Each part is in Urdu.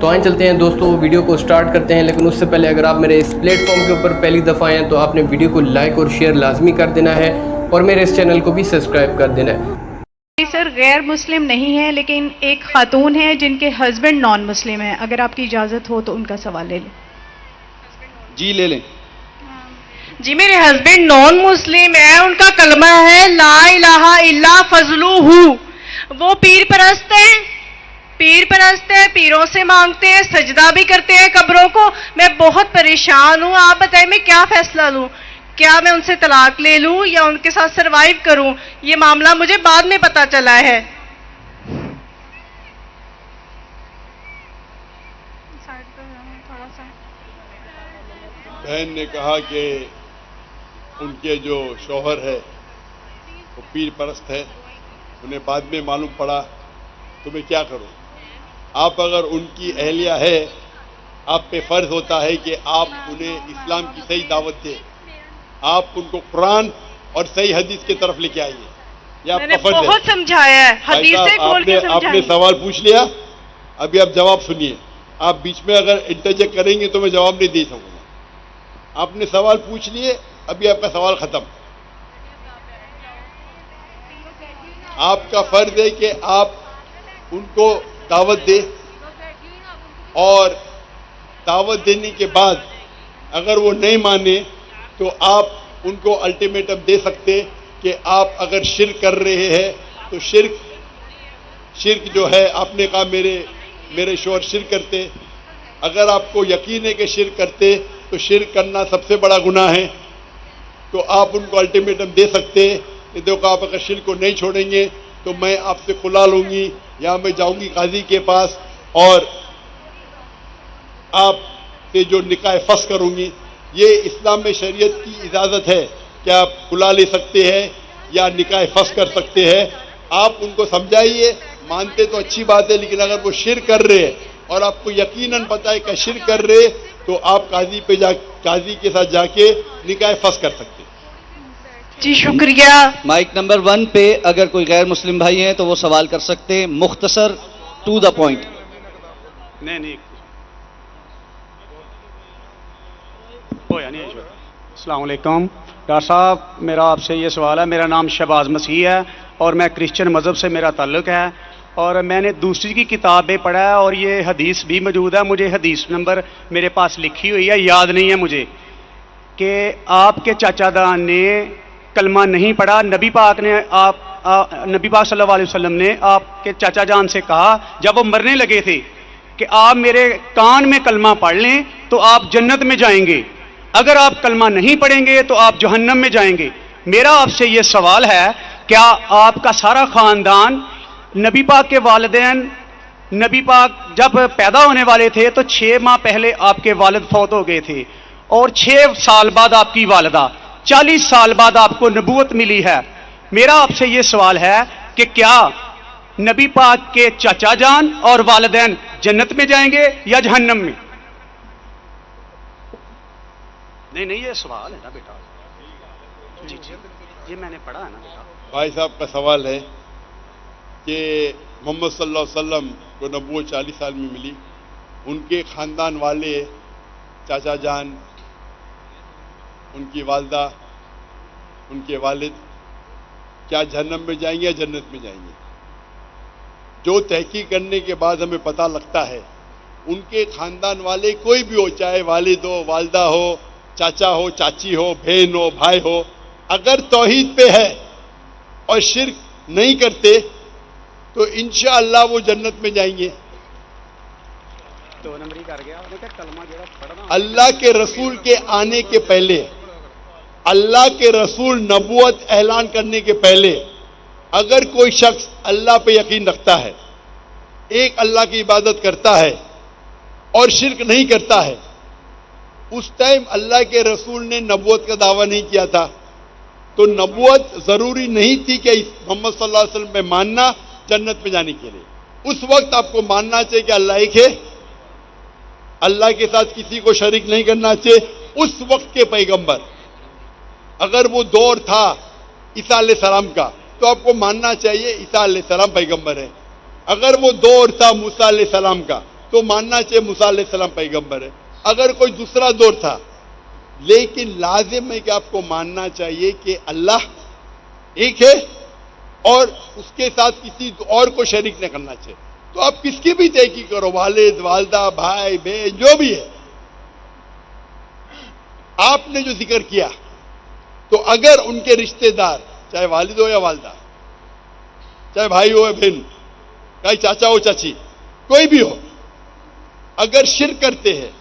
تو آئیں چلتے ہیں دوستوں ویڈیو کو سٹارٹ کرتے ہیں، لیکن اس سے پہلے اگر آپ میرے اس پلیٹ فارم کے اوپر پہلی دفعہ آئے ہیں تو آپ نے ویڈیو کو لائک اور شیئر لازمی کر دینا ہے اور میرے اس چینل کو بھی سبسکرائب کر دینا ہے۔ سر غیر مسلم نہیں ہے، لیکن ایک خاتون ہے جن کے ہسبینڈ نان مسلم ہیں، اگر آپ کی اجازت ہو تو ان کا سوال لے لیں۔ جی لے لیں۔ جی میرے ہسبینڈ نان مسلم ہے، ان کا کلمہ ہے لا الہ الا فضلوہ۔ وہ پیر پرست ہیں، پیروں سے مانگتے ہیں، سجدہ بھی کرتے ہیں قبروں کو۔ میں بہت پریشان ہوں، آپ بتائیں میں کیا فیصلہ لوں؟ کیا میں ان سے طلاق لے لوں یا ان کے ساتھ سروائیو کروں؟ یہ معاملہ مجھے بعد میں پتا چلا ہے۔ بہن نے کہا کہ ان کے جو شوہر ہے وہ پیر پرست ہے، انہیں بعد میں معلوم پڑا، تو میں کیا کروں؟ آپ اگر ان کی اہلیہ ہے، آپ پہ فرض ہوتا ہے کہ آپ انہیں اسلام کی صحیح دعوت دیں، آپ ان کو قرآن اور صحیح حدیث کی طرف لے کے آئیے، یہ آپ کا فرض ہے۔ بہت سمجھایا ہے، حدیثیں کھول کے آپ نے سوال پوچھ لیا، ابھی آپ جواب سنیے۔ آپ بیچ میں اگر انٹرجیکٹ کریں گے تو میں جواب نہیں دے سکوں گا۔ آپ نے سوال پوچھ لیے، ابھی آپ کا سوال ختم۔ آپ کا فرض ہے کہ آپ ان کو دعوت دیں، اور دعوت دینے کے بعد اگر وہ نہیں مانے تو آپ ان کو الٹیمیٹم دے سکتے کہ آپ اگر شرک کر رہے ہیں تو شرک جو ہے، آپ نے کہا میرے شوہر شرک کرتے، اگر آپ کو یقین ہے کہ شرک کرتے تو شرک کرنا سب سے بڑا گناہ ہے، تو آپ ان کو الٹیمیٹم دے سکتے کہ دیکھو آپ اگر شرک کو نہیں چھوڑیں گے تو میں آپ سے کھلا لوں گی، یا میں جاؤں گی قاضی کے پاس اور آپ سے جو نکاح فسخ کروں گی۔ یہ اسلام میں شریعت کی اجازت ہے کہ آپ کھلا لے سکتے ہیں یا نکاح فسخ کر سکتے ہیں۔ آپ ان کو سمجھائیے، مانتے تو اچھی بات ہے، لیکن اگر وہ شرک کر رہے ہیں اور آپ کو یقیناً پتہ ہے کہ شرک کر رہے تو آپ قاضی کے ساتھ جا کے نکاح فسخ کر سکتے ہیں۔ جی شکریہ۔ مائک نمبر 1 پہ اگر کوئی غیر مسلم بھائی ہیں تو وہ سوال کر سکتے ہیں، مختصر ٹو دا پوائنٹ۔ نہیں السلام علیکم ڈاکٹر صاحب، میرا آپ سے یہ سوال ہے۔ میرا نام شہباز مسیح ہے اور میں کرسچن مذہب سے میرا تعلق ہے، اور میں نے دوسری کی کتابیں پڑھا ہے اور یہ حدیث بھی موجود ہے، مجھے حدیث نمبر میرے پاس لکھی ہوئی ہے، یاد نہیں ہے مجھے، کہ آپ کے چاچا دان نے کلمہ نہیں پڑھا۔ نبی پاک صلی اللہ علیہ وسلم نے آپ کے چاچا جان سے کہا جب وہ مرنے لگے تھے کہ آپ میرے کان میں کلمہ پڑھ لیں تو آپ جنت میں جائیں گے، اگر آپ کلمہ نہیں پڑھیں گے تو آپ جہنم میں جائیں گے۔ میرا آپ سے یہ سوال ہے، کیا آپ کا سارا خاندان، نبی پاک کے والدین، نبی پاک جب پیدا ہونے والے تھے تو 6 ماہ پہلے آپ کے والد فوت ہو گئے تھے، اور 6 سال بعد آپ کی والدہ، 40 سال بعد آپ کو نبوت ملی ہے۔ میرا آپ سے یہ سوال ہے کہ کیا نبی پاک کے چاچا جان اور والدین جنت میں جائیں گے یا جہنم میں؟ نہیں یہ سوال ہے نا بیٹا، جی یہ میں نے پڑھا ہے نا بیٹا۔ بھائی صاحب کا سوال ہے کہ محمد صلی اللہ علیہ وسلم کو نبوت 40 سال میں ملی، ان کے خاندان والے، چاچا جان، ان کی والدہ، ان کے والد، کیا جہنم میں جائیں گے یا جنت میں جائیں گے؟ جو تحقیق کرنے کے بعد ہمیں پتہ لگتا ہے، ان کے خاندان والے کوئی بھی ہو، چاہے والد ہو، والدہ ہو، چاچا ہو، چاچی ہو، بہن ہو، بھائی ہو، اگر توحید پہ ہے اور شرک نہیں کرتے تو انشاءاللہ وہ جنت میں جائیں گے۔ اللہ کے رسول کے آنے کے پہلے، اللہ کے رسول نبوت اعلان کرنے کے پہلے، اگر کوئی شخص اللہ پہ یقین رکھتا ہے، ایک اللہ کی عبادت کرتا ہے اور شرک نہیں کرتا ہے، اس ٹائم اللہ کے رسول نے نبوت کا دعویٰ نہیں کیا تھا، تو نبوت ضروری نہیں تھی کہ محمد صلی اللہ علیہ وسلم پہ ماننا جنت میں جانے کے لیے۔ اس وقت آپ کو ماننا چاہیے کہ اللہ ایک ہے، اللہ کے ساتھ کسی کو شریک نہیں کرنا چاہیے۔ اس وقت کے پیغمبر، اگر وہ دور تھا عیسیٰ علیہ السلام کا تو آپ کو ماننا چاہیے عیسیٰ علیہ السلام پیغمبر ہے۔ اگر وہ دور تھا موسیٰ علیہ السلام کا تو ماننا چاہیے موسیٰ علیہ السلام پیغمبر ہے. اگر کوئی دوسرا دور تھا، لیکن لازم ہے کہ آپ کو ماننا چاہیے کہ اللہ ایک ہے اور اس کے ساتھ کسی اور کو شریک نہ کرنا چاہیے. تو آپ کس کی بھی تحقیق کرو، والد، والدہ، بھائی، بہن، جو بھی ہے. آپ نے جو ذکر کیا تو اگر ان کے رشتہ دار، چاہے والد ہو یا والدہ، چاہے بھائی ہو یا بہن، چاہے چاچا ہو چاچی، کوئی بھی ہو، اگر شرک کرتے ہیں،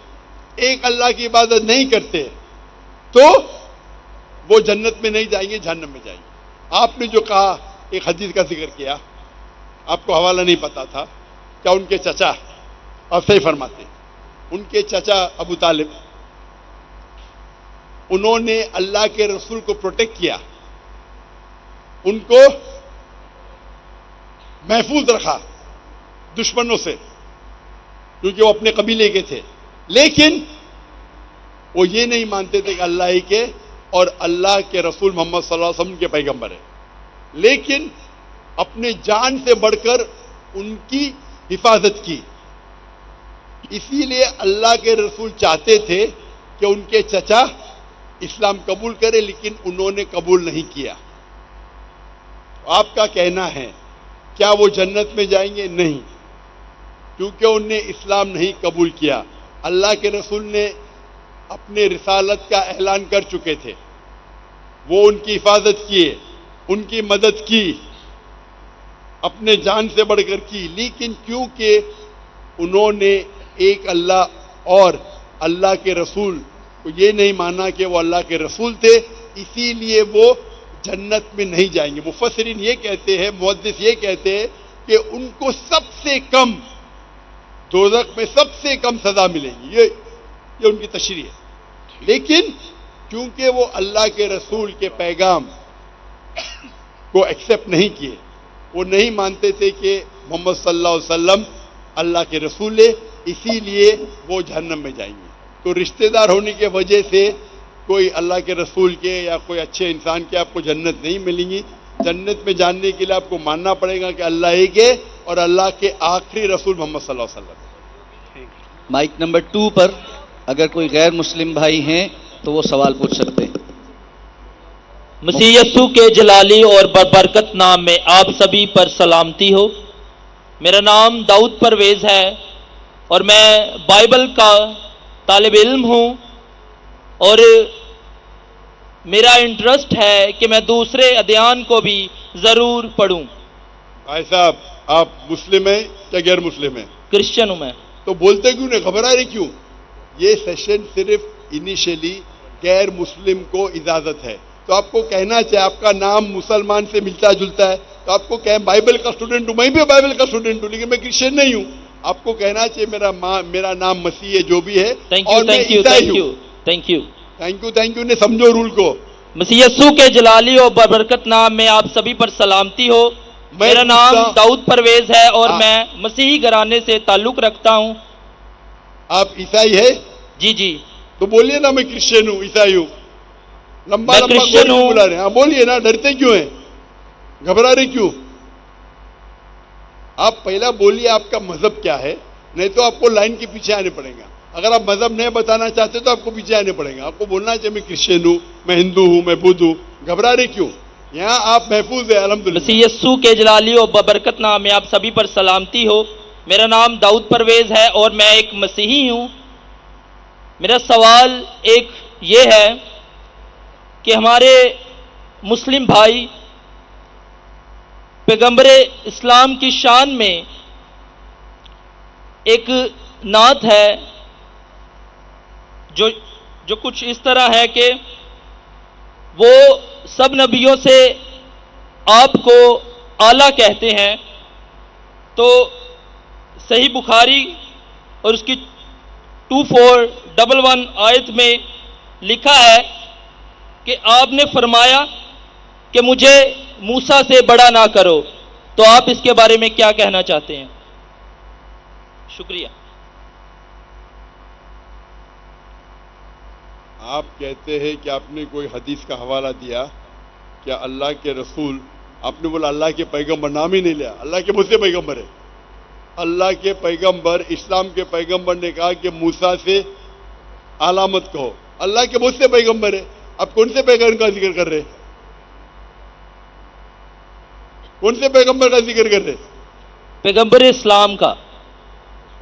ایک اللہ کی عبادت نہیں کرتے، تو وہ جنت میں نہیں جائیں گے، جہنم میں جائیں گے. آپ نے جو کہا، ایک حدیث کا ذکر کیا، آپ کو حوالہ نہیں پتا تھا کیا ان کے چچا، آپ صحیح فرماتے، ان کے چچا ابو طالب، انہوں نے اللہ کے رسول کو پروٹیکٹ کیا، ان کو محفوظ رکھا دشمنوں سے، کیونکہ وہ اپنے قبیلے کے تھے. لیکن وہ یہ نہیں مانتے تھے کہ اللہ ایک ہے اور اللہ کے رسول محمد صلی اللہ علیہ وسلم کے پیغمبر ہے. لیکن اپنے جان سے بڑھ کر ان کی حفاظت کی. اسی لیے اللہ کے رسول چاہتے تھے کہ ان کے چچا اسلام قبول کرے، لیکن انہوں نے قبول نہیں کیا. آپ کا کہنا ہے کیا وہ جنت میں جائیں گے؟ نہیں، کیونکہ انہوں نے اسلام نہیں قبول کیا. اللہ کے رسول نے اپنے رسالت کا اعلان کر چکے تھے، وہ ان کی حفاظت کیے، ان کی مدد کی، اپنے جان سے بڑھ کر کی. لیکن کیونکہ انہوں نے ایک اللہ اور اللہ کے رسول کو یہ نہیں مانا کہ وہ اللہ کے رسول تھے، اسی لیے وہ جنت میں نہیں جائیں گے. مفسرین یہ کہتے ہیں، محدث یہ کہتے ہیں کہ ان کو سب سے کم دوزخ میں سب سے کم سزا ملے گی. یہ ان کی تشریح ہے. لیکن کیونکہ وہ اللہ کے رسول کے پیغام کو ایکسیپٹ نہیں کیے، وہ نہیں مانتے تھے کہ محمد صلی اللہ علیہ وسلم اللہ کے رسول ہے، اسی لیے وہ جہنم میں جائیں گے. تو رشتہ دار ہونے کی وجہ سے کوئی اللہ کے رسول کے یا کوئی اچھے انسان کے آپ کو جنت نہیں ملیں گی. جنت میں جاننے کے لیے آپ کو ماننا پڑے گا کہ اللہ ایک ہے اور اللہ کے آخری رسول محمد صلی اللہ علیہ وسلم. مائک نمبر 2 پر اگر کوئی غیر مسلم بھائی ہیں تو وہ سوال پوچھ سکتے ہیں. مسیح یسوع کے جلالی اور برکت نام میں آپ سبھی پر سلامتی ہو. میرا نام داؤد پرویز ہے اور میں بائبل کا طالب علم ہوں، اور میرا انٹرسٹ ہے کہ میں دوسرے ادیان کو بھی ضرور پڑھوں. بھائی صاحب، آپ مسلم ہیں یا غیر مسلم ہیں؟ کرسچن ہوں میں. تو بولتے کیوں نہیں، گھبرا رہے کیوں؟ یہ سیشن صرف انیشلی غیر مسلم کو اجازت ہے. تو آپ کو کہنا چاہیے، آپ کا نام مسلمان سے ملتا جلتا ہے، تو آپ کو کہیں بائبل کا اسٹوڈنٹ ہوں، میں بھی بائبل کا اسٹوڈنٹ ہوں، لیکن میں کرسچن نہیں ہوں. آپ کو کہنا چاہیے میرا نام مسیح ہے، جو بھی ہے، اور میں عیسائی ہوں. Thank you. نے سمجھو رول کو. مسیح یسوع کے جلالی اور برکت نام میں آپ سبھی پر سلامتی ہو. میرا نام داؤد پرویز ہے اور میں مسیحی گھرانے سے تعلق رکھتا ہوں. آپ عیسائی ہے؟ جی جی. تو بولیے نا میں کرسچن ہوں، عیسائی ہوں. لمبا میں کرسچن ہوں. بلا رہے ہیں، بولیے نا، ڈرتے کیوں ہیں، گھبرا رہے کیوں؟ آپ پہلا بولیے آپ کا مذہب کیا ہے، نہیں تو آپ کو لائن کے پیچھے آنے پڑے گا. اگر آپ مذہب نہیں بتانا چاہتے تو آپ کو پیچھے آنے پڑے گا. آپ کو بولنا چاہیے میں کرسچن ہوں، میں ہندو ہوں، میں بدھ ہوں. گھبرا رہے کیوں؟ یہاں آپ محفوظ ہیں الحمدللہ. مسیح یسوع کے جلالی اور برکت نام میں آپ سبھی پر سلامتی ہو. میرا نام داؤد پرویز ہے اور میں ایک مسیحی ہوں. میرا سوال ایک یہ ہے کہ ہمارے مسلم بھائی پیغمبر اسلام کی شان میں ایک نعت ہے جو کچھ اس طرح ہے کہ وہ سب نبیوں سے آپ کو اعلیٰ کہتے ہیں. تو صحیح بخاری اور اس کی 2411 آیت میں لکھا ہے کہ آپ نے فرمایا کہ مجھے موسیٰ سے بڑا نہ کرو. تو آپ اس کے بارے میں کیا کہنا چاہتے ہیں؟ شکریہ. آپ کہتے ہیں کہ آپ نے کوئی حدیث کا حوالہ دیا، کیا اللہ کے رسول، آپ نے بولا اللہ کے پیغمبر، نام ہی نہیں لیا، اللہ کے مجھ سے پیغمبر ہے. اللہ کے پیغمبر، اسلام کے پیغمبر نے کہا کہ موسیٰ سے علامت کہو. اللہ کے بہت سے پیغمبر ہیں، اب کون سے پیغمبر کا ذکر کر رہے؟ کون سے پیغمبر کا ذکر کر رہے؟ پیغمبر اسلام کا.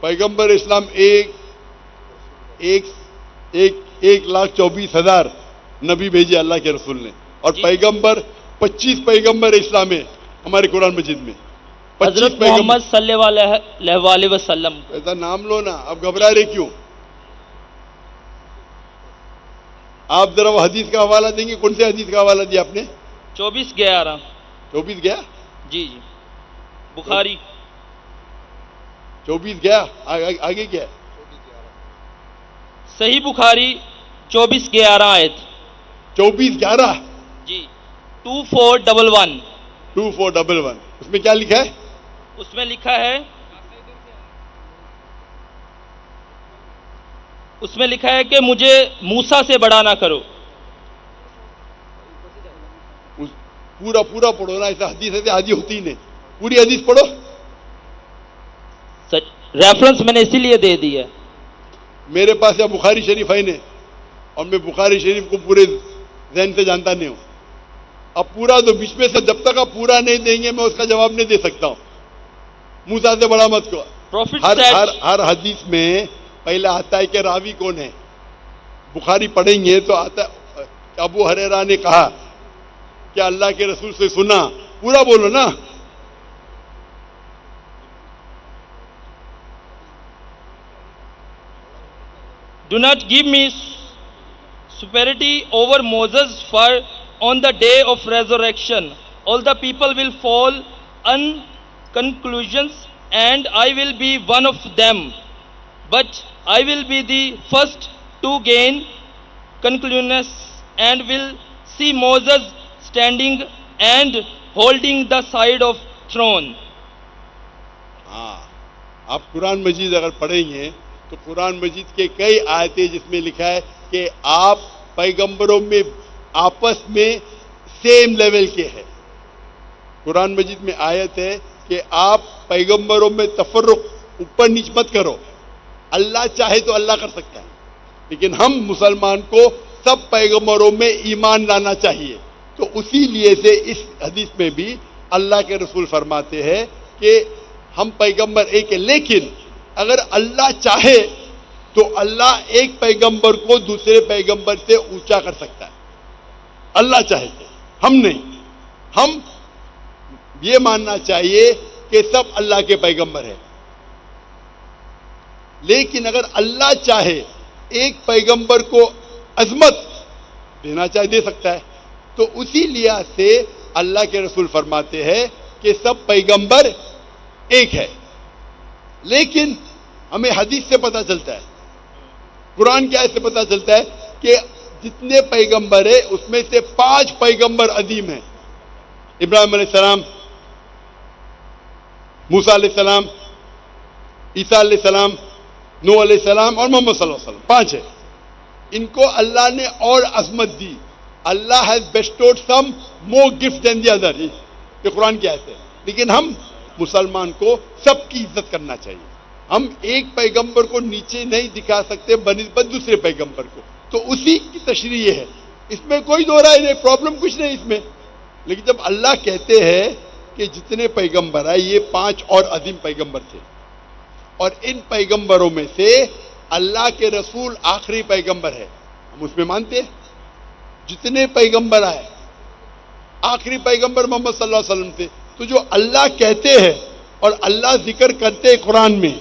پیغمبر اسلام ایک 1,24,000 نبی بھیجے اللہ کے رسول نے، اور جی. پیغمبر 25 پیغمبر اسلام ہے ہمارے قرآن مجید میں. حضرت 25 پیغمبر. محمد صلی اللہ علیہ وسلم. ایسا نام لو نا، اب گھبرا رہے کیوں؟ آپ ذرا وہ حدیث کا حوالہ دیں گے؟ کون سے حدیث کا حوالہ دیا آپ نے؟ 24/11. 24 گیا؟ جی جی بخاری. 24 گیا، آگے کیا ہے؟ صحیح بخاری 24/11 آیت. 24:11 جی 2411. 2411 اس میں کیا لکھا ہے؟ اس میں لکھا ہے، اس میں لکھا ہے کہ مجھے موسیٰ سے بڑا نہ کرو. پورا پڑھو نا، ایسا حدیث ایسے حدیث ہوتی ہی نہیں. پوری حدیث پڑھو. ریفرنس میں نے اسی لیے دے دی ہے. میرے پاس یا بخاری شریف ہے نہیں، اور میں بخاری شریف کو پورے ذہن سے جانتا نہیں ہوں. اب پورا تو بیچ میں سے جب تک آپ پورا نہیں دیں گے میں اس کا جواب نہیں دے سکتا ہوں. موسیٰ سے بڑا مت کو. Prophet ہر said- ہر ہر حدیث میں پہلے آتا ہے کہ راوی کون ہے. بخاری پڑھیں گے تو آتا ہے ابو ہریرہ نے کہا کہ اللہ کے رسول سے سنا. پورا بولو نا. Do not give me superiority over Moses, for on the day of resurrection all the people will fall on conclusions, and I will be one of them. But I will be the first to gain conclusions and will see Moses standing and holding the side of throne. ہاں، آپ قرآن مجید اگر پڑھیں گے تو قرآن مجید کے کئی آیتیں جس میں لکھا ہے کہ آپ پیغمبروں میں آپس میں سیم لیول کے ہیں. قرآن مجید میں آیت ہے کہ آپ پیغمبروں میں تفرق اوپر نیچ مت کرو. اللہ چاہے تو اللہ کر سکتا ہے، لیکن ہم مسلمان کو سب پیغمبروں میں ایمان لانا چاہیے. تو اسی لیے سے اس حدیث میں بھی اللہ کے رسول فرماتے ہیں کہ ہم پیغمبر ایک ہے، لیکن اگر اللہ چاہے تو اللہ ایک پیغمبر کو دوسرے پیغمبر سے اونچا کر سکتا ہے. اللہ چاہے تو، ہم نہیں. ہم یہ ماننا چاہیے کہ سب اللہ کے پیغمبر ہیں، لیکن اگر اللہ چاہے ایک پیغمبر کو عظمت دینا چاہے دے سکتا ہے. تو اسی لحاظ سے اللہ کے رسول فرماتے ہیں کہ سب پیغمبر ایک ہے. لیکن ہمیں حدیث سے پتہ چلتا ہے، قرآن کی آیت سے پتہ چلتا ہے کہ جتنے پیغمبر ہیں اس میں سے 5 پیغمبر عظیم ہیں. ابراہیم علیہ السلام، موسیٰ علیہ السلام، عیسیٰ علیہ السلام، نوح علیہ السلام اور محمد صلی اللہ علیہ وسلم. 5 ہے. ان کو اللہ نے اور عظمت دی. Allah has bestowed some more gift than the other. یہ قرآن کی آیت ہے. لیکن ہم مسلمان کو سب کی عزت کرنا چاہیے. ہم ایک پیغمبر کو نیچے نہیں دکھا سکتے بنسبت دوسرے پیغمبر کو. تو اسی کی تشریح یہ ہے، اس میں کوئی دو رائے نہیں، پرابلم کچھ نہیں اس میں. لیکن جب اللہ کہتے ہیں کہ جتنے پیغمبر ہیں یہ 5 اور عظیم پیغمبر تھے، اور ان پیغمبروں میں سے اللہ کے رسول آخری پیغمبر ہے، ہم اس میں مانتے ہیں. جتنے پیغمبر آئے آخری پیغمبر محمد صلی اللہ علیہ وسلم تھے. تو جو اللہ کہتے ہیں اور اللہ ذکر کرتے ہیں قرآن میں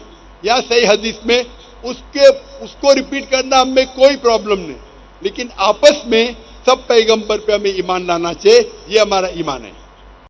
یا صحیح حدیث میں، اس کو ریپیٹ کرنا ہم میں کوئی پرابلم نہیں. لیکن آپس میں سب پیغمبر پہ ہمیں ایمان لانا چاہیے. یہ ہمارا ایمان ہے.